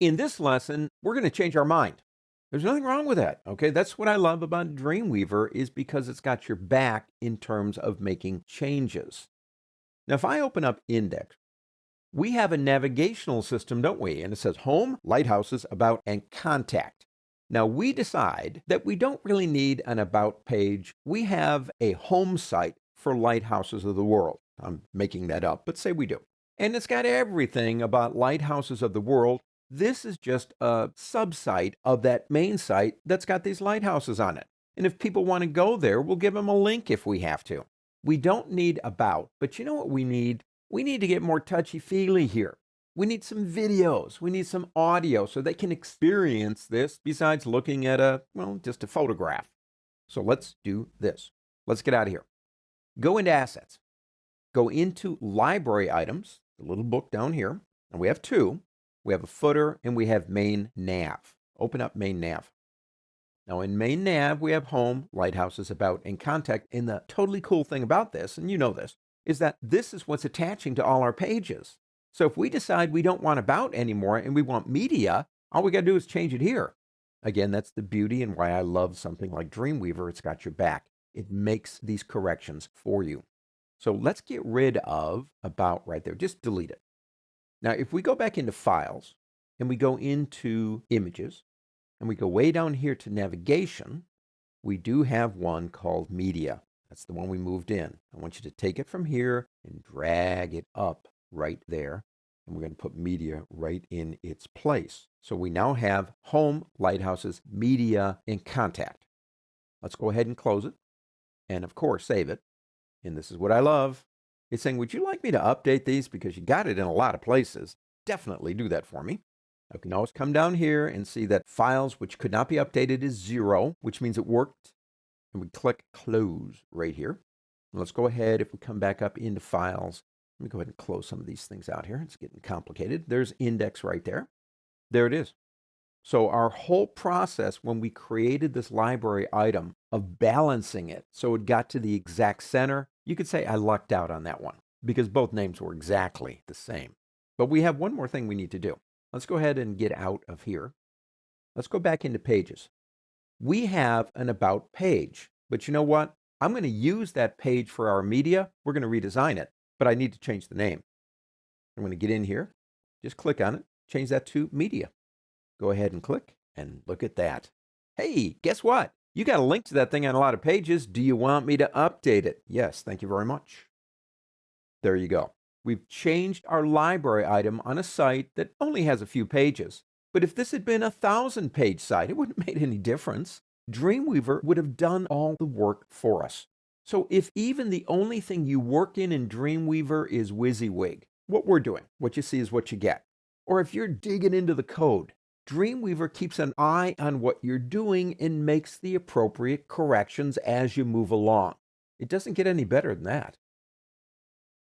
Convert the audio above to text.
In this lesson, we're going to change our mind. There's nothing wrong with that. Okay. That's what I love about Dreamweaver is because it's got your back in terms of making changes. Now, if I open up Index, we have a navigational system, don't we? And it says home, lighthouses, about, and contact. Now, we decide that we don't really need an about page. We have a home site for lighthouses of the world. I'm making that up, but say we do. And it's got everything about lighthouses of the world. This is just a subsite of that main site that's got these lighthouses on it. And if people want to go there, we'll give them a link if we have to. We don't need about, but you know what we need? We need to get more touchy-feely here. We need some videos. We need some audio so they can experience this besides looking at just a photograph. So let's do this. Let's get out of here. Go into Assets. Go into Library Items, the little book down here, and we have two. We have a footer and we have Main Nav. Open up Main Nav. Now in Main Nav, we have Home, Lighthouses, About, and Contact. And the totally cool thing about this, and you know this, is that this is what's attaching to all our pages. So if we decide we don't want About anymore and we want Media, all we got to do is change it here. Again, that's the beauty and why I love something like Dreamweaver. It's got your back. It makes these corrections for you. So let's get rid of About right there. Just delete it. Now, if we go back into Files and we go into Images and we go way down here to Navigation, we do have one called Media. That's the one we moved in. I want you to take it from here and drag it up right there. And we're going to put Media right in its place. So we now have Home, Lighthouses, Media, and Contact. Let's go ahead and close it. And of course, save it. And this is what I love. It's saying, would you like me to update these? Because you got it in a lot of places. Definitely do that for me. I can always come down here and see that files which could not be updated is 0, which means it worked. And we click Close right here. And let's go ahead. If we come back up into Files, let me go ahead and close some of these things out here. It's getting complicated. There's Index right there. There it is. So our whole process when we created this library item of balancing it so it got to the exact center, you could say I lucked out on that one because both names were exactly the same. But we have one more thing we need to do. Let's go ahead and get out of here. Let's go back into Pages. We have an About page, but you know what? I'm going to use that page for our media. We're going to redesign it, but I need to change the name. I'm going to get in here, just click on it, change that to Media. Go ahead and click, and look at that. Hey, guess what? You got a link to that thing on a lot of pages. Do you want me to update it? Yes, thank you very much. There you go. We've changed our library item on a site that only has a few pages. But if this had been a 1,000-page site, it wouldn't have made any difference. Dreamweaver would have done all the work for us. So if even the only thing you work in Dreamweaver is WYSIWYG, what we're doing, what you see is what you get. Or if you're digging into the code, Dreamweaver keeps an eye on what you're doing and makes the appropriate corrections as you move along. It doesn't get any better than that.